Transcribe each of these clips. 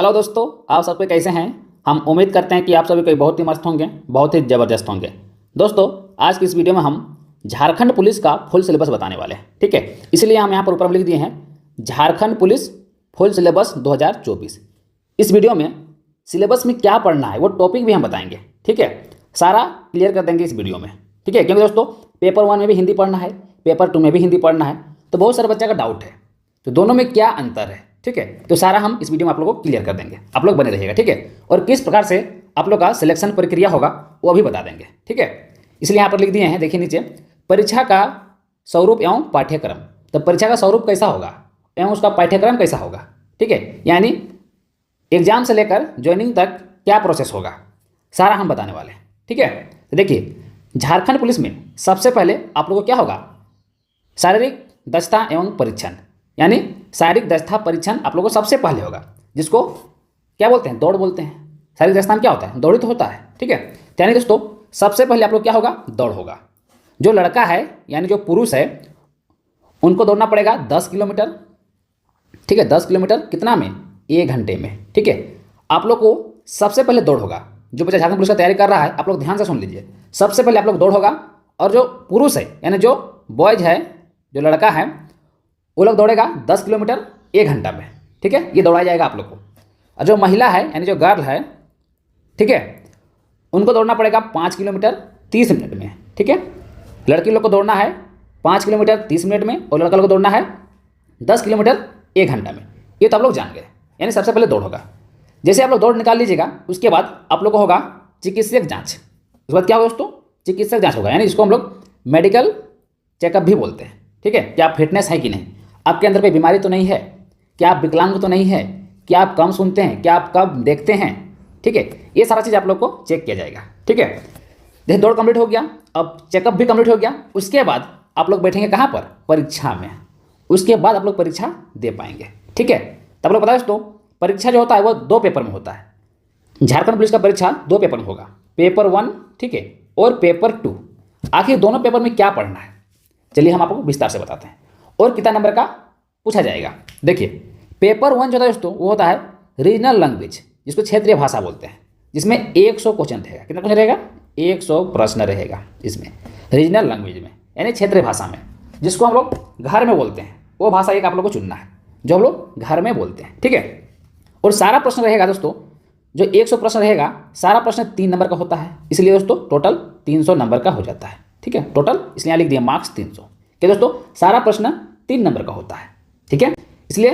Hello दोस्तों, आप सबके कैसे हैं। हम उम्मीद करते हैं कि आप सभी कोई बहुत ही मस्त होंगे, बहुत ही ज़बरदस्त होंगे। दोस्तों, आज की इस वीडियो में हम झारखंड पुलिस का फुल सिलेबस बताने वाले हैं। ठीक है, इसलिए हम यहाँ पर ऊपर लिख दिए हैं झारखंड पुलिस फुल सिलेबस 2024। इस वीडियो में सिलेबस में क्या पढ़ना है वो टॉपिक भी हम बताएंगे। ठीक है, सारा क्लियर कर देंगे इस वीडियो में। ठीक है, क्योंकि दोस्तों पेपर 1 में भी हिंदी पढ़ना है, पेपर 2 में भी हिंदी पढ़ना है, तो बहुत सारे बच्चा का डाउट है तो दोनों में क्या अंतर है। ठीक है, तो सारा हम इस वीडियो में आप लोगों को क्लियर कर देंगे, आप लोग बने रहिएगा। ठीक है, और किस प्रकार से आप लोग का सिलेक्शन प्रक्रिया होगा वो भी बता देंगे। ठीक है, इसलिए यहाँ पर लिख दिए हैं, देखिए नीचे, परीक्षा का स्वरूप एवं पाठ्यक्रम। तो परीक्षा का स्वरूप कैसा होगा एवं उसका पाठ्यक्रम कैसा होगा। ठीक है, यानी एग्जाम से लेकर ज्वाइनिंग तक क्या प्रोसेस होगा, सारा हम बताने वाले हैं। ठीक है, तो देखिए झारखंड पुलिस में सबसे पहले आप लोगों को क्या होगा, शारीरिक दक्षता एवं परीक्षण, यानी शारीरिक दक्षता परीक्षण आप लोगों को सबसे पहले होगा, जिसको क्या बोलते हैं, दौड़ बोलते हैं। शारीरिक दक्षता में क्या होता है, दौड़ तो होता है। ठीक है, यानी दोस्तों सबसे पहले आप लोग क्या होगा, दौड़ होगा। जो लड़का है यानी जो पुरुष है उनको दौड़ना पड़ेगा 10 किलोमीटर। ठीक है, 10 किलोमीटर कितना में, 1 घंटे में। ठीक है, आप लोग को सबसे पहले दौड़ होगा। जो बच्चा झारखंड पुलिस का तैयारी कर रहा है आप लोग ध्यान से सुन लीजिए, सबसे पहले आप लोग दौड़ होगा। और जो पुरुष है यानी जो बॉयज है, जो लड़का है, वो लोग दौड़ेगा 10 किलोमीटर 1 घंटा में। ठीक है, ये दौड़ाया जाएगा आप लोग को। और जो महिला है यानी जो गर्ल है, ठीक है, उनको दौड़ना पड़ेगा 5 किलोमीटर 30 मिनट में। ठीक है, लड़की लोग को दौड़ना है 5 किलोमीटर 30 मिनट में और लड़का लोग को दौड़ना है 10 किलोमीटर 1 घंटा में। ये तो आप लोग जान गए, यानी सबसे पहले दौड़ होगा। जैसे आप लोग दौड़ निकाल लीजिएगा, उसके बाद आप लोग को होगा चिकित्सक जाँच। उसके बाद क्या होगा दोस्तों, चिकित्सक जाँच होगा, यानी इसको हम लोग मेडिकल चेकअप भी बोलते हैं। ठीक है, क्या आप फिटनेस है कि नहीं, आपके अंदर कोई बीमारी तो नहीं है, क्या आप विकलांग तो नहीं है, क्या आप कम सुनते हैं, क्या आप कम देखते हैं। ठीक है, ये सारा चीज़ आप लोग को चेक किया जाएगा। ठीक है, जैसे दौड़ कंप्लीट हो गया, अब चेकअप भी कंप्लीट हो गया, उसके बाद आप लोग बैठेंगे कहाँ पर, परीक्षा में। उसके बाद आप लोग परीक्षा दे पाएंगे। ठीक है, तो आप लोग पता है दोस्तों परीक्षा जो होता है वो 2 पेपर में होता है। झारखंड पुलिस का परीक्षा 2 पेपर में होगा, पेपर 1, ठीक है, और पेपर 2। आखिर दोनों पेपर में क्या पढ़ना है, चलिए हम आपको विस्तार से बताते हैं और कितना नंबर का पूछा जाएगा। देखिए पेपर 1 जो होता है दोस्तों वो होता है रीजनल लैंग्वेज, जिसको क्षेत्रीय भाषा बोलते हैं, जिसमें 100 क्वेश्चन रहेगा। कितना क्वेश्चन रहेगा, 100 प्रश्न रहेगा इसमें, रीजनल लैंग्वेज में, यानी क्षेत्रीय भाषा में, जिसको हम लोग घर में बोलते हैं। वो भाषा एक आप लोग को चुनना है जो हम लोग घर में बोलते हैं। ठीक है, और सारा प्रश्न रहेगा दोस्तों, जो 100 प्रश्न रहेगा, सारा प्रश्न 3 नंबर का होता है, इसलिए दोस्तों टोटल 300 नंबर का हो जाता है। ठीक है, टोटल इसलिए यहाँ लिख दिया मार्क्स 300 कि दोस्तों सारा प्रश्न 3 नंबर का होता है। ठीक है, इसलिए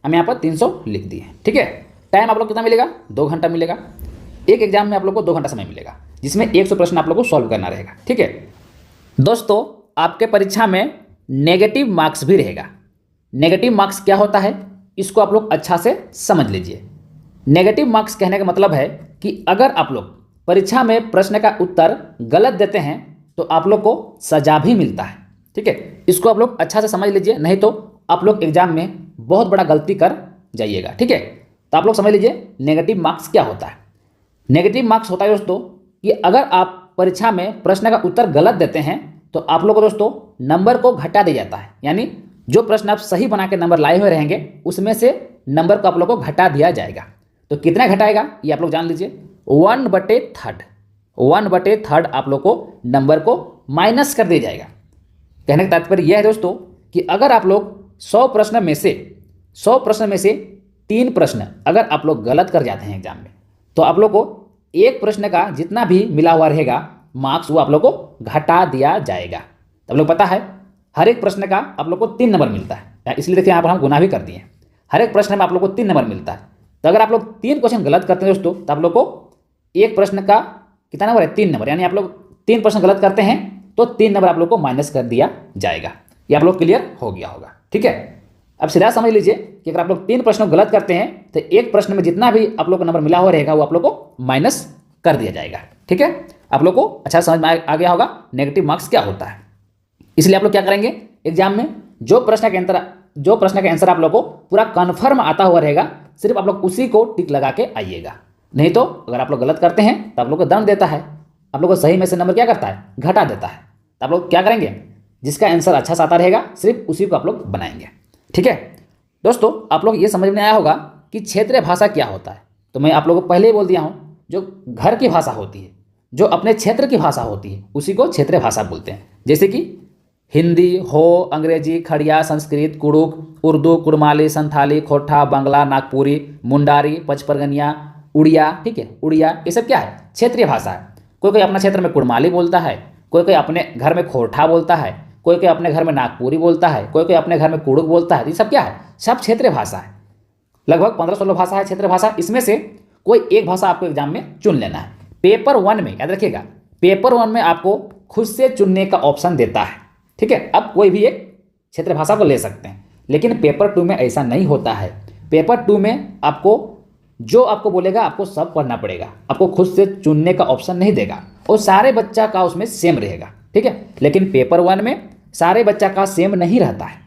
हम यहाँ पर 300 लिख दिए। ठीक है, टाइम आप लोग कितना मिलेगा, 2 घंटा मिलेगा। एक एग्जाम में आप लोग को 2 घंटा समय मिलेगा, जिसमें 100 प्रश्न आप लोग को सॉल्व करना रहेगा। ठीक है दोस्तों, आपके परीक्षा में नेगेटिव मार्क्स भी रहेगा। नेगेटिव मार्क्स क्या होता है, इसको आप लोग अच्छा से समझ लीजिए। नेगेटिव मार्क्स कहने का मतलब है कि अगर आप लोग परीक्षा में प्रश्न का उत्तर गलत देते हैं तो आप लोग को सजा भी मिलता है। ठीक है, इसको आप लोग अच्छा से समझ लीजिए, नहीं तो आप लोग एग्जाम में बहुत बड़ा गलती कर जाइएगा। ठीक है, तो आप लोग समझ लीजिए नेगेटिव मार्क्स क्या होता है। नेगेटिव मार्क्स होता है दोस्तों कि अगर आप परीक्षा में प्रश्न का उत्तर गलत देते हैं तो आप लोग को दोस्तों नंबर को घटा दिया जाता है, यानी जो प्रश्न आप सही बना के नंबर लाए हुए रहेंगे उसमें से नंबर को आप लोग को घटा दिया जाएगा। तो कितना घटाएगा ये आप लोग जान लीजिए, 1/3। 1/3 आप लोग को नंबर को माइनस कर दिया जाएगा। कहने का तात्पर्य यह है दोस्तों कि अगर आप लोग 100 प्रश्न में से 3 प्रश्न अगर आप लोग गलत कर जाते हैं एग्जाम में, तो आप लोग को एक प्रश्न का जितना भी मिला हुआ रहेगा मार्क्स, वो आप लोग को घटा दिया जाएगा। तो आप लोग पता है हर एक प्रश्न का आप लोग को 3 नंबर मिलता है, इसलिए देखिए यहाँ पर हम गुना भी कर दिए। हर एक प्रश्न में आप लोग को 3 नंबर मिलता है। तो अगर आप लोग 3 क्वेश्चन गलत करते हैं दोस्तों तो आप लोग को एक प्रश्न का कितना नंबर है, 3 नंबर, यानी आप लोग 3 प्रश्न गलत करते हैं तो 3 नंबर आप लोग को माइनस कर दिया जाएगा। ये आप लोग क्लियर हो गया होगा। ठीक है, अब सीधा समझ लीजिए कि अगर आप लोग 3 प्रश्न गलत करते हैं तो एक प्रश्न में जितना भी आप लोग को नंबर मिला हुआ रहेगा वो आप लोग को माइनस कर दिया जाएगा। ठीक है, आप लोग को अच्छा समझ में आ गया होगा नेगेटिव मार्क्स क्या होता है। इसलिए आप लोग क्या करेंगे, एग्जाम में जो प्रश्न का आंसर आप लोग को पूरा कन्फर्म आता हुआ रहेगा, सिर्फ आप लोग उसी को टिक लगा के आइएगा। नहीं तो अगर आप लोग गलत करते हैं तो आप लोग को दंड देता है, आप लोग को सही में से नंबर क्या करता है, घटा देता है। तो आप लोग क्या करेंगे, जिसका आंसर अच्छा सा आता रहेगा सिर्फ उसी को आप लोग बनाएंगे। ठीक है दोस्तों, आप लोग ये समझ में आया होगा कि क्षेत्रीय भाषा क्या होता है, तो मैं आप लोगों को पहले ही बोल दिया हूँ, जो घर की भाषा होती है, जो अपने क्षेत्र की भाषा होती है, उसी को क्षेत्रीय भाषा बोलते हैं। जैसे कि हिंदी, हो, अंग्रेजी, खड़िया, संस्कृत, कुड़ुक, उर्दू, कुड़माली, संथाली, खोटा, बांग्ला, नागपुरी, मुंडारी, पचपरगनिया, उड़िया, ठीक है, उड़िया, ये सब क्या है, क्षेत्रीय भाषा है। कोई कोई अपना क्षेत्र में कुड़माली बोलता है, कोई कोई अपने घर में खोरठा बोलता है, कोई कोई अपने घर में नागपुरी बोलता है, कोई कोई अपने घर में कुड़ुक बोलता है। ये सब क्या है, सब क्षेत्रीय भाषा है। लगभग 15-16 भाषा है क्षेत्रीय भाषा। इसमें से कोई एक भाषा आपको एग्जाम में चुन लेना है। पेपर 1 में याद रखिएगा, पेपर 1 में आपको खुद से चुनने का ऑप्शन देता है, ठीक है। अब कोई भी एक क्षेत्रीय भाषा को ले सकते हैं, लेकिन पेपर 2 में ऐसा नहीं होता है। पेपर 2 में आपको जो आपको बोलेगा आपको सब पढ़ना पड़ेगा, आपको खुद से चुनने का ऑप्शन नहीं देगा, और सारे बच्चा का उसमें सेम रहेगा, ठीक है। लेकिन पेपर 1 में सारे बच्चा का सेम नहीं रहता है,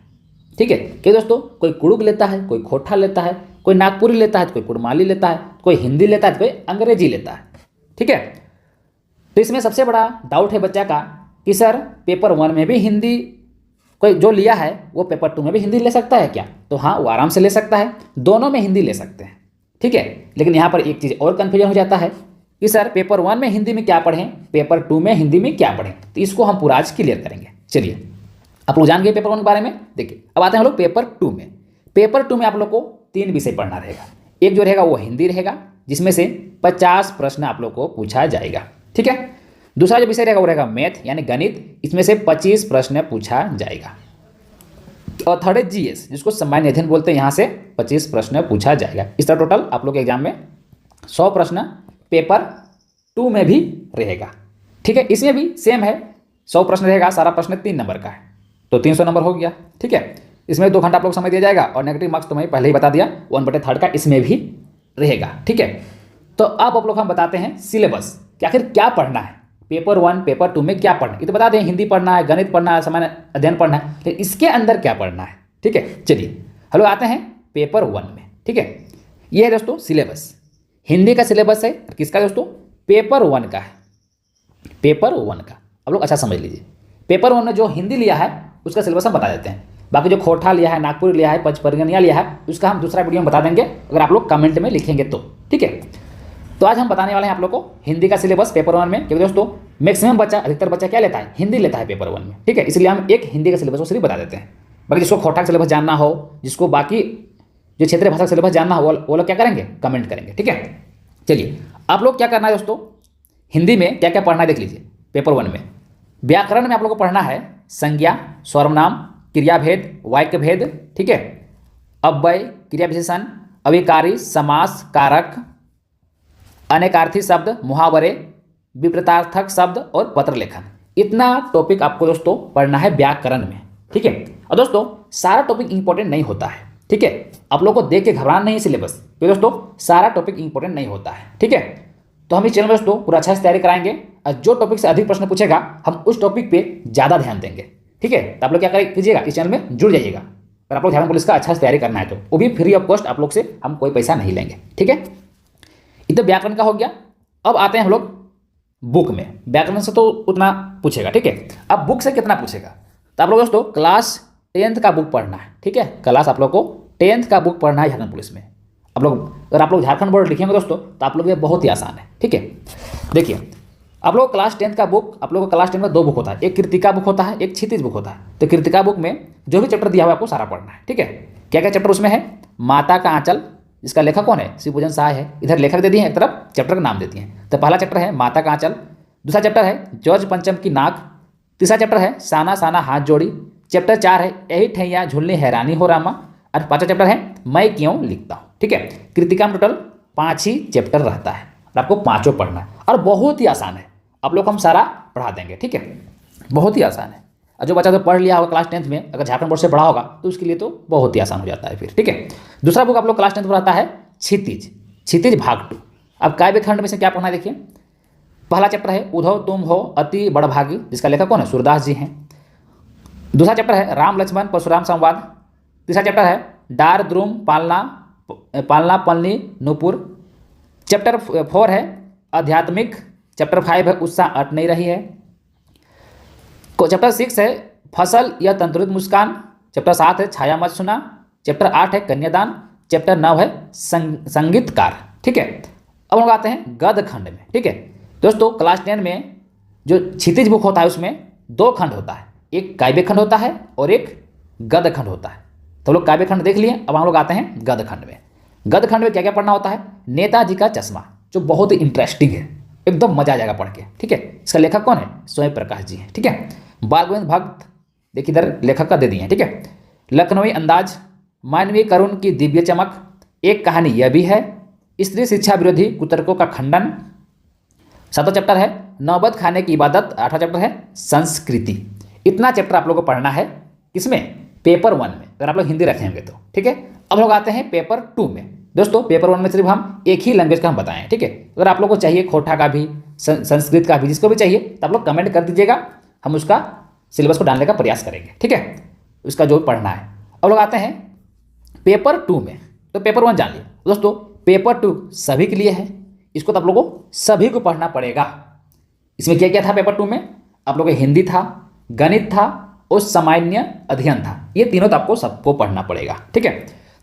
ठीक है। कि दोस्तों कोई कुड़ुक लेता है, कोई खोटा लेता है, कोई नागपुरी लेता है, कोई कुड़माली लेता है, कोई हिंदी लेता है, कोई अंग्रेजी लेता है, ठीक है। तो इसमें सबसे बड़ा डाउट है बच्चा का कि सर पेपर 1 में भी हिंदी कोई जो लिया है वो पेपर 2 में भी हिंदी ले सकता है क्या? तो हाँ, वो आराम से ले सकता है, दोनों में हिंदी ले सकते हैं, ठीक है। लेकिन यहाँ पर एक चीज़ और कन्फ्यूजन हो जाता है कि सर पेपर 1 में हिंदी में क्या पढ़ें, पेपर 2 में हिंदी में क्या पढ़ें। तो इसको हम पूरा आज क्लियर करेंगे। चलिए, आप लोग जान गए पेपर 1 के बारे में। देखिए, अब आते हैं हम लोग पेपर 2 में। पेपर 2 में आप लोग को 3 विषय पढ़ना रहेगा। एक जो रहेगा वो हिंदी रहेगा, जिसमें से 50 प्रश्न आप लोग को पूछा जाएगा, ठीक है। दूसरा जो विषय रहेगा वो रहेगा मैथ यानी गणित, इसमें से 25 प्रश्न पूछा जाएगा। और थर्ड है जीएस, जिसको सामान्य अध्ययन बोलते हैं, यहाँ से 25 प्रश्न पूछा जाएगा। इस तरह टोटल आप लोग के एग्जाम में 100 प्रश्न पेपर 2 में भी रहेगा, ठीक है। इसमें भी सेम है, 100 प्रश्न रहेगा, सारा प्रश्न 3 नंबर का है, तो 300 नंबर हो गया, ठीक है। इसमें 2 घंटा आप लोग समय दिया जाएगा, और नेगेटिव मार्क्स तो मैं पहले ही बता दिया 1/3 का इसमें भी रहेगा, ठीक है। तो अब आप लोग हम बताते हैं सिलेबस कि आखिर क्या पढ़ना है पेपर 1 पेपर 2 में, क्या पढ़ना है। ये तो बता दें हिंदी पढ़ना है, गणित पढ़ना है, सामान्य अध्ययन पढ़ना है, लेकिन इसके अंदर क्या पढ़ना है, ठीक है। चलिए हम लोग आते हैं पेपर 1 में, ठीक है। ये है दोस्तों सिलेबस, हिंदी का सिलेबस है, किसका दोस्तों, पेपर 1 का है, पेपर 1 का। आप लोग अच्छा समझ लीजिए, पेपर 1 में जो हिंदी लिया है उसका सिलेबस हम बता देते हैं। बाकी जो खोटा लिया है, नागपुर लिया है, पचपरगनिया लिया है, उसका हम दूसरा वीडियो में बता देंगे, अगर आप लोग कमेंट में लिखेंगे तो, ठीक है। तो आज हम बताने वाले हैं आप लोग को हिंदी का सिलेबस पेपर 1 में, क्योंकि दोस्तों मैक्सिमम बच्चा, अधिकतर बच्चा क्या लेता है, हिंदी लेता है पेपर 1 में, ठीक है। इसलिए हम एक हिंदी का सिलेबस को सिर्फ बता देते हैं। बाकी जिसको खोटा का सिलेबस जानना हो, जिसको बाकी जो क्षेत्रीय भाषा का सिलेबस जानना हो, वो लोग क्या करेंगे, कमेंट करेंगे, ठीक है। चलिए, आप लोग क्या करना है दोस्तों, हिंदी में क्या क्या पढ़ना है देख लीजिए। पेपर 1 में व्याकरण में आप लोग को पढ़ना है संज्ञा, सर्वनाम, क्रियाभेद, वाक्य भेद, ठीक है, अव्यय, क्रिया विशेषण, अभिकारी, समास, कारक, अनेकार्थी शब्द, मुहावरे, विपरीतार्थक शब्द और पत्र लेखन। इतना टॉपिक आपको दोस्तों पढ़ना है व्याकरण में, ठीक है। और दोस्तों सारा टॉपिक इंपॉर्टेंट नहीं होता है, ठीक है। आप लोग को देख के घबराना नहीं सिलेबस, तो दोस्तों सारा टॉपिक इंपॉर्टेंट नहीं होता है, ठीक है। तो हम इस चैनल में दोस्तों पूरा अच्छा से तैयारी कराएंगे, और जो टॉपिक से अधिक प्रश्न पूछेगा हम उस टॉपिक पे ज़्यादा ध्यान देंगे, ठीक है। तो आप लोग क्या कीजिएगा, इस चैनल में जुड़ जाइएगा। अगर आप लोग झारखंड पुलिस का अच्छा से तैयारी करना है तो वो भी फ्री ऑफ कॉस्ट, आप लोग से हम कोई पैसा नहीं लेंगे, ठीक है। इतना व्याकरण का हो गया। अब आते हैं हम लोग बुक में। व्याकरण से तो उतना पूछेगा, ठीक है। अब बुक से कितना पूछेगा, तो आप लोग दोस्तों क्लास 10th का बुक पढ़ना है, ठीक है। क्लास आप लोग को 10th का बुक पढ़ना है झारखंड पुलिस में। आप लोग अगर आप लोग झारखंड बोर्ड लिखेंगे दोस्तों तो आप लोग ये बहुत ही आसान है, ठीक है। देखिए, आप लोग क्लास 10th का बुक, आप लोग को क्लास 10 में 2 बुक होता है, एक कृतिका बुक होता है, एक क्षितिज बुक होता है। तो कृतिका बुक में जो भी चैप्टर दिया हुआ है आपको सारा पढ़ना है, ठीक है। क्या क्या चैप्टर उसमें है, माता का आंचल, इसका लेखक कौन है, शिवभूषण शाह है। इधर लेखक दे दिए हैं, एक तरफ चैप्टर का नाम देती हैं। तो पहला चैप्टर है माता का आंचल, दूसरा चैप्टर है जॉर्ज पंचम की नाक, तीसरा चैप्टर है साना साना हाथ जोड़ी, चैप्टर 4 है यही ठैया झुलनी हैरानी हो रामा, और 5वां चैप्टर है मैं क्यों लिखता हूँ, ठीक है। कृतिका में टोटल 5 ही चैप्टर रहता है, और आपको 5 पढ़ना है, और बहुत ही आसान है। आप लोग को हम सारा पढ़ा देंगे, ठीक है, बहुत ही आसान है। और जो बच्चा तो पढ़ लिया होगा क्लास 10th में, अगर झारखंड बोर्ड से पढ़ा होगा तो उसके लिए तो बहुत ही आसान हो जाता है फिर, ठीक है। दूसरा बुक आप लोग क्लास 10th में रहता है क्षितिज, क्षितिज भाग 2। अब काव्य खंड में से क्या पढ़ना है देखिए। पहला चैप्टर है उद्धव तुम हो अति बड़भागी, जिसका लेखक कौन है, सूरदास जी हैं। दूसरा चैप्टर है राम लक्ष्मण परशुराम संवाद। तीसरा चैप्टर है डार द्रुम पालना पालना पलनी नूपुर। चैप्टर 4 है आध्यात्मिक। चैप्टर 5 है उत्साह अट नहीं रही है। चैप्टर 6 है फसल या तंत्रित मुस्कान। चैप्टर 7 है छाया मत सुना। चैप्टर 8 है कन्यादान। चैप्टर 9 है संगीतकार। ठीक है, अब हम लोग आते हैं गद्य खंड में। ठीक है दोस्तों, क्लास 10 में जो क्षितिज बुक होता है उसमें 2 खंड होता है, एक काव्य खंड होता है और एक गद्य खंड होता है। तो लोग काव्य खंड देख लिए, अब हम लोग आते हैं गद्य खंड में। गद्य खंड में क्या क्या पढ़ना होता है? नेताजी का चश्मा, जो बहुत ही इंटरेस्टिंग है, एकदम मजा आ जाएगा पढ़ के। ठीक है, इसका लेखक कौन है? स्वयं प्रकाश जी है। ठीक है, बाल गोविंद भक्त, देखिए इधर लेखक का दे दिए हैं। ठीक है, लखनवी अंदाज, मानवीय करुण की दिव्य चमक, एक कहानी यह भी है, स्त्री शिक्षा विरोधी कुतर्कों का खंडन, 7वां चैप्टर है नौबत खाने की इबादत, 8वां चैप्टर है संस्कृति। इतना चैप्टर आप लोगों को पढ़ना है, किसमें? पेपर 1 में, अगर आप लोग हिंदी रखे होंगे तो। ठीक है, अब लोग आते हैं पेपर 2 में। दोस्तों पेपर 1 में सिर्फ हम एक ही लैंग्वेज का हम बताएं हैं। ठीक है, अगर आप लोग को चाहिए खोटा का भी, संस्कृत का भी, जिसको भी चाहिए तो आप लोग कमेंट कर दीजिएगा, हम उसका सिलेबस को डालने का प्रयास करेंगे। ठीक है, उसका जो पढ़ना है। अब लोग आते हैं पेपर 2 में। तो पेपर 1 जान लिए दोस्तों, पेपर 2 सभी के लिए है, इसको तो आप लोगों को सभी को पढ़ना पड़ेगा। इसमें क्या क्या था पेपर 2 में? आप लोगों को हिंदी था, गणित था और सामान्य अध्ययन था। ये तीनों तो आपको सबको पढ़ना पड़ेगा। ठीक है,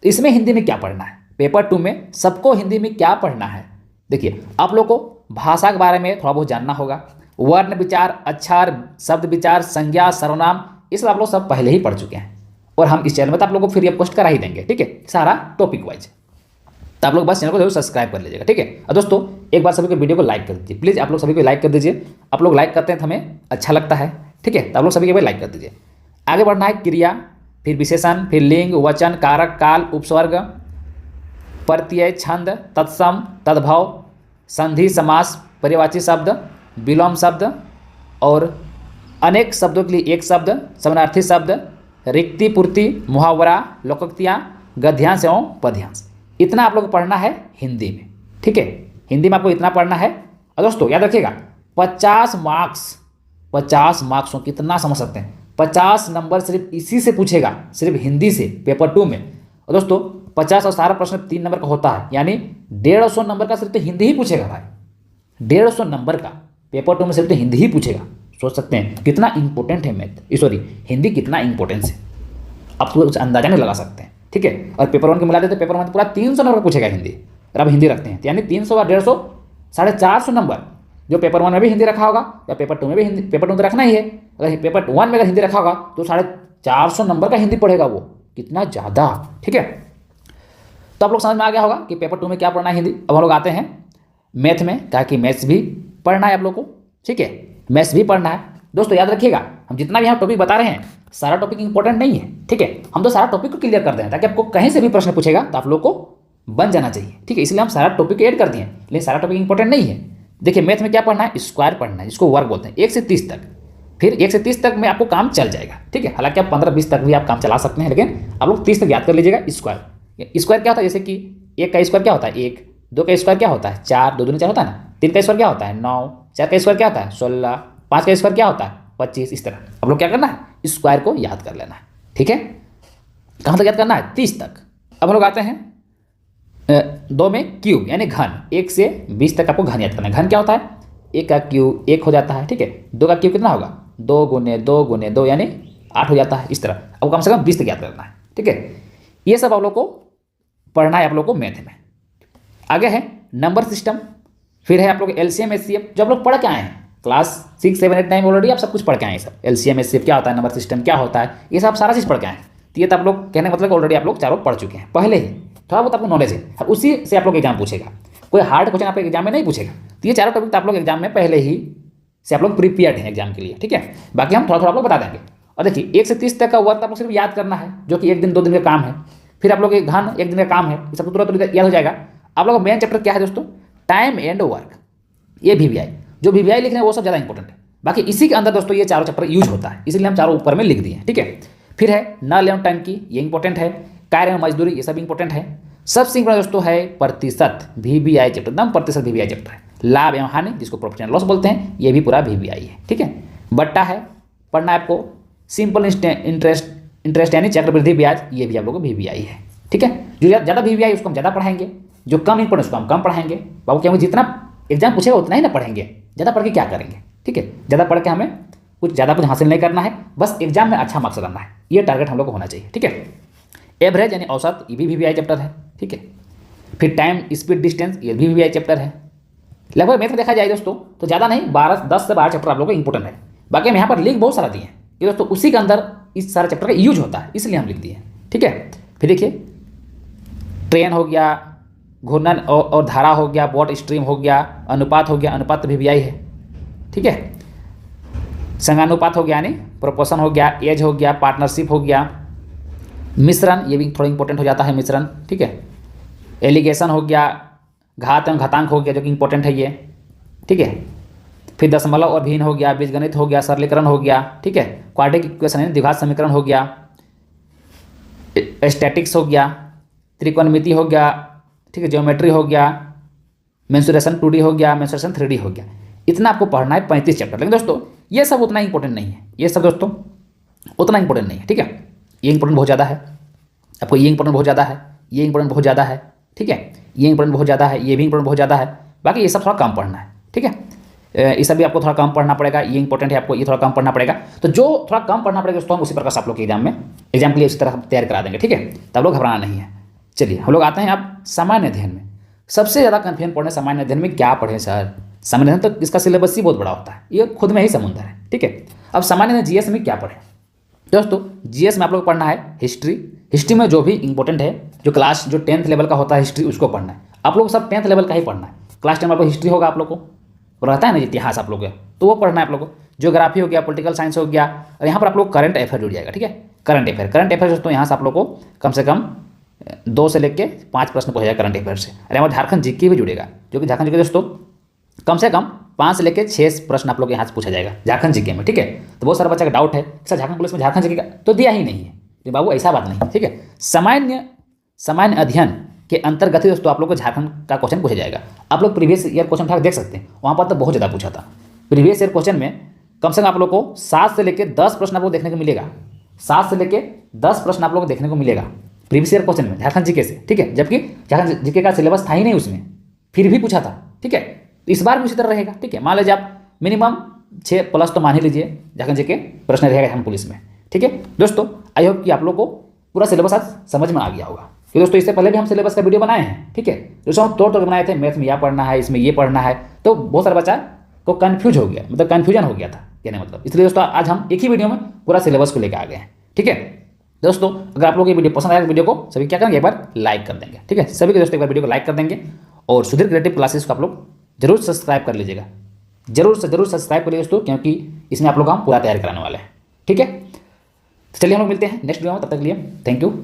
तो इसमें हिंदी में क्या पढ़ना है? पेपर 2 में सबको हिंदी में क्या पढ़ना है? देखिए, आप लोग को भाषा के बारे में थोड़ा बहुत जानना होगा, वर्ण विचार, अक्षर, शब्द विचार, संज्ञा, सर्वनाम, ये सब आप लोग सब पहले ही पढ़ चुके हैं और हम इस चैनल में तो आप लोगों को फ्री ऑफ कॉस्ट करा ही देंगे। ठीक है, सारा टॉपिक वाइज, तो आप लोग बस चैनल को जरूर सब्सक्राइब कर लीजिएगा। ठीक है, और दोस्तों एक बार सभी को वीडियो को लाइक कर दीजिए प्लीज़, आप लोग सभी को लाइक कर दीजिए। आप लोग लाइक करते हैं तो हमें अच्छा लगता है। ठीक है, तो आप लोग सभी के भाई लाइक कर दीजिए। आगे बढ़ना है क्रिया, फिर विशेषण, फिर लिंग, वचन, कारक, काल, उपसर्ग, प्रत्यय, छंद, तत्सम, तद्भव, संधि, समास, पर्यायवाची शब्द, विलोम शब्द और अनेक शब्दों के लिए एक शब्द, समानार्थी शब्द, रिक्ति पूर्ति, मुहावरा, लोकोक्तियाँ, गद्यांश एवं पद्यांश। इतना आप लोग को पढ़ना है हिंदी में। ठीक है, हिंदी में आपको इतना पढ़ना है। और दोस्तों याद रखिएगा 50 मार्क्स हो, कितना समझ सकते हैं? 50 नंबर सिर्फ इसी से पूछेगा, सिर्फ हिंदी से पेपर 2 में। और दोस्तों 50 और सारा प्रश्न 3 नंबर का होता है, यानी 150 नंबर का सिर्फ तो हिंदी ही पूछेगा भाई। 150 नंबर का पेपर 2 में सिर्फ तो हिंदी ही पूछेगा। सोच सकते हैं कितना इंपॉर्टेंट है मैथ, सॉरी हिंदी कितना इंपॉर्टेंट है, आप कुछ अंदाजा नहीं लगा सकते हैं। ठीक है, और पेपर 1 के मिला देते पेपर 1 पूरा 300 नंबर पूछेगा हिंदी, अगर आप हिंदी रखते हैं तो, यानी 300 और 150 450 नंबर जो पेपर 1 में भी हिंदी रखा होगा या पेपर 2 में भी हिंदी, पेपर 2 में तो रखना ही है, अगर पेपर 1 में अगर हिंदी रखा होगा तो 450 नंबर का हिंदी पढ़ेगा वो, कितना ज़्यादा। ठीक है, तो आप लोग समझ में आ गया होगा कि पेपर 2 में क्या पढ़ना है हिंदी। अब हम लोग आते हैं मैथ में, ताकि मैथ्स भी पढ़ना है आप लोग को। ठीक है, मैथ्स भी पढ़ना है। दोस्तों याद रखिएगा, हम जितना भी यहाँ टॉपिक बता रहे हैं सारा टॉपिक इंपॉर्टेंट नहीं है। ठीक है, हम तो सारा टॉपिक को क्लियर कर दें ताकि आपको कहीं से भी प्रश्न पूछेगा तो आप लोग को बन जाना चाहिए। ठीक है, इसलिए हम सारा टॉपिक ऐड कर दिए, लेकिन सारा टॉपिक इंपॉर्टेंट नहीं है। देखिए मैथ में क्या पढ़ना है? स्क्वायर पढ़ना है, जिसको वर्ग बोलते हैं, 1 से 30 तक। फिर 1 से 30 तक में आपको काम चल जाएगा। ठीक है, हालांकि आप 15-20 तक भी आप काम चला सकते हैं, लेकिन आप लोग 30 तक याद कर लीजिएगा। स्क्वायर क्या होता है? जैसे कि 1 का स्क्वायर क्या होता है? 1, 2 का स्क्वायर क्या होता है? 4, 2 दूनी 4 होता है ना। 3 का स्क्वायर क्या होता है? 9, 4 का स्क्वायर क्या होता है? 16, 5 का स्क्वायर क्या होता है? 25। इस तरह आप लोग क्या करना है? स्क्वायर को याद कर लेना है। ठीक है, कहाँ तक याद करना है? 30 तक। अब हम लोग आते हैं 2 में क्यूब यानी घन, 1 से 20 तक आपको घन याद करना है। घन क्या होता है? 1 का क्यूब 1 हो जाता है। ठीक है, 2 का क्यूब कितना होगा? 2 गुने 2 गुने 2 यानी 8 हो जाता है। इस तरह आपको कम से कम 20 तक याद करना है। ठीक है, ये सब आप लोग को पढ़ना है आप लोग को मैथ में। आगे है नंबर सिस्टम, फिर है आप लोग एलसीएम एचसीएफ, जो आप लोग पढ़ के आए हैं क्लास 6, 7, 8, 9 ऑलरेडी आप सब कुछ पढ़ के आए हैं। सब एलसीएम एचसीएफ क्या होता है, नंबर सिस्टम क्या होता है, ये सब सारा चीज़ पढ़ के आए हैं। तो ये तो आप लोग कहने का मतलब ऑलरेडी आप लोग चारों पढ़ चुके हैं पहले ही, थोड़ा बहुत आपको नॉलेज है, और उसी से आप लोग एग्जाम पूछेगा। कोई हार्ड क्वेश्चन आप एग्जाम में नहीं पूछेगा। तो ये चारों टॉपिक तो आप लोग एग्जाम में पहले ही से आप लोग प्रिपेयर्ड हैं एग्जाम के लिए। ठीक है, बाकी हम थोड़ा थोड़ा आप लोग बता देंगे। और देखिए 1 से 30 तक का वर्क आप लोग सिर्फ याद करना है, जो कि 1 दिन 2 दिन का काम है। फिर आप लोग घन 1 दिन का काम है, ये सब तुरंत याद हो जाएगा। आप लोग का मेन चैप्टर क्या है दोस्तों? टाइम एंड वर्क, ये VVI, जो VVI लिख रहे हैं वो सब ज़्यादा इंपॉर्टेंट है। बाकी इसी के अंदर दोस्तों ये चारों चैप्टर यूज होता है, इसलिए हम चारों ऊपर में लिख दिए हैं। ठीक है, फिर है नल एवं टंकी, ये इंपॉर्टेंट है। कार्य एवं मजदूरी, ये सब इंपॉर्टेंट है। सबसे इंपॉर्टेंट दोस्तों है प्रतिशत, VVI चैप्टर, एकदम प्रतिशत VVI चैप्टर है। लाभ एवं हानि, जिसको प्रॉफिट एंड लॉस बोलते हैं, ये भी पूरा VVI है। ठीक है, बट्टा है पढ़ना है आपको। सिंपल इंटरेस्ट यानी चक्रवृद्धि ब्याज, ये भी आप लोगों को VVI है। ठीक है, जो ज़्यादा VVI उसको हम ज़्यादा पढ़ाएंगे, जो कम इंपॉर्टेंट उसको हम कम पढ़ाएंगे। बाबू क्या जितना एग्जाम पूछेगा उतना ही ना पढ़ेंगे, ज़्यादा पढ़ के क्या करेंगे। ठीक है, ज़्यादा पढ़ के हमें कुछ हासिल नहीं करना है, बस एग्जाम में अच्छा मार्क्स लाना है, ये टारगेट हम लोग को होना चाहिए। ठीक है, एवरेज यानी औसत, ये भी VVI चैप्टर है। ठीक है। फिर टाइम स्पीड डिस्टेंस, ये भी वीवीआई चैप्टर है। लगभग मैथ में देखा जाए दोस्तों तो ज़्यादा नहीं, 10 से 12 चैप्टर आप लोगों को इंपॉर्टेंट है। बाकी हम यहाँ पर लिंक बहुत सारा दिए हैं कि दोस्तों उसी के अंदर इस सारे चैप्टर का यूज होता है, इसलिए हम लिख दिए। ठीक है। फिर देखिए ट्रेन हो गया, घूर्णन और धारा हो गया, वॉट स्ट्रीम हो गया, अनुपात हो गया, अनुपात तो वीवीआई है। ठीक है। संगानुपात हो गया यानी प्रोपोर्शन हो गया, एज हो गया, पार्टनरशिप हो गया, मिश्रण ये भी थोड़ा इंपॉर्टेंट हो जाता है मिश्रण। ठीक है। एलिगेशन हो गया, घात एवं घातांक हो गया जो कि इंपॉर्टेंट है ये। ठीक है। फिर दशमलव और भिन्न हो गया, बीजगणित हो गया, सरलीकरण हो गया। ठीक है। क्वाड्रेटिक इक्वेशन है, द्विघात समीकरण हो गया, स्टैटिक्स हो गया, त्रिकोणमिति हो गया। ठीक है। ज्योमेट्री हो गया, मेंसुरेशन 2D हो गया, मेंसुरेशन 3D हो गया। इतना आपको पढ़ना है 35 चैप्टर। लेकिन दोस्तों ये सब उतना इंपॉर्टेंट नहीं है, ये सब दोस्तों उतना इंपॉर्टेंट नहीं है। ठीक है। ये इंपॉर्टेंट बहुत ज़्यादा है आपको, ये इंपॉर्टेंट बहुत ज़्यादा है, ये इंपॉर्टेंट बहुत ज़्यादा है। ठीक है। ये इंपॉर्टेंट बहुत ज़्यादा है, ये भी इंपॉर्टेंट बहुत ज़्यादा है। बाकी ये सब थोड़ा कम पढ़ना है। ठीक है। ये सब भी आपको थोड़ा कम पढ़ना पड़ेगा, ये इंपॉर्टेंट है आपको, ये थोड़ा कम पढ़ना पड़ेगा। तो जो थोड़ा कम पढ़ना पड़ेगा दोस्तों हम उसी प्रकार से आप लोग के एग्जाम के लिए उसी तरह तैयार करा देंगे। ठीक है। तब लोग घबराना नहीं है। चलिए हम लोग आते हैं आप सामान्य अध्ययन में। सबसे ज़्यादा कन्फ्यूजन पढ़ने सामान्य अध्ययन में क्या पढ़ें सर? सामान्य अध्ययन तो इसका सिलेबस ही बहुत बड़ा होता है, ये खुद में ही समुद्र है। ठीक है। अब सामान्य अध्ययन जीएस में क्या पढ़ें दोस्तों? जीएस में आप लोग को पढ़ना है हिस्ट्री। हिस्ट्री में जो भी इंपॉर्टेंट है, जो 10th लेवल का होता है हिस्ट्री, उसको पढ़ना है। आप लोग सब 10th लेवल का ही पढ़ना है। क्लास 10 में आप लोग हिस्ट्री होगा, आप लोग को रहता है ना इतिहास आप लोग का, तो वो पढ़ना है आप लोग को। ज्योग्राफी हो गया, पॉलिटिकल साइंस हो गया, और यहाँ पर आप लोग करंट अफेयर जुड़ जाएगा। ठीक है। करंट अफेयर दोस्तों यहाँ से आप लोग को कम से कम 2 से लेके 5 प्रश्न पूछा जाएगा करंट अफेयर से। अरे हमारा झारखंड जीके भी जुड़ेगा, जो कि झारखंड जीके दोस्तों कम से कम 5 से लेके 6 प्रश्न आप लोग यहाँ से पूछा जाएगा झारखंड जीके में। ठीक है। तो बहुत सारा बच्चा का डाउट है सर झारखंड पुलिस में झारखंड जीके का तो दिया ही नहीं है। तो बाबू ऐसा बात नहीं। ठीक है। सामान्य अध्ययन के अंतर्गत ही दोस्तों आप लोग को झारखंड का क्वेश्चन पूछा जाएगा। आप लोग प्रीवियस ईयर क्वेश्चन उठा देख सकते हैं, वहाँ पर तो बहुत ज़्यादा पूछा था। प्रीवियस ईयर क्वेश्चन में कम से कम आप लोग को 7 से लेकर 10 प्रश्न आपको देखने को मिलेगा। 7 से लेकर 10 प्रश्न आप लोग को देखने को मिलेगा प्रीवियस ईयर क्वेश्चन में झारखंड जीके से। ठीक है। जबकि झारखंड जीके का सिलेबस था ही नहीं उसमें, फिर भी पूछा था। ठीक है। तो इस बार भी उसी तरह रहेगा। ठीक है। मान लीजिए आप मिनिमम 6+ तो मान ही लीजिए झारखंड जीके प्रश्न रहेगा झारखंड पुलिस में। ठीक है दोस्तों, आई होप कि आप लोग को पूरा सिलेबस आज समझ में आ गया होगा। कि दोस्तों इससे पहले भी हम सिलेबस का वीडियो बनाए हैं। ठीक है। दोस्तों हम तोड़ बनाए थे, मैथ में यह पढ़ना है, इसमें ये पढ़ना है, तो बहुत सारा बच्चा को कन्फ्यूजन हो गया था कहने मतलब। इसलिए दोस्तों आज हम एक ही वीडियो में पूरा सिलेबस को लेकर आ गए हैं। ठीक है दोस्तों, अगर आप लोग ये वीडियो पसंद आया, वीडियो को सभी क्या करेंगे, एक बार लाइक कर देंगे। ठीक है। सभी के दोस्तों एक बार वीडियो को लाइक कर देंगे, और सुधीर क्रिएटिव क्लासेस को आप लोग जरूर सब्सक्राइब कर लीजिएगा। जरूर सब्सक्राइब करिए दोस्तों, क्योंकि इसमें आप लोग हम पूरा तैयार कराने वाले हैं। ठीक है। तो चलिए हम लोग मिलते हैं नेक्स्ट वीडियो में, तब तक के लिए थैंक यू।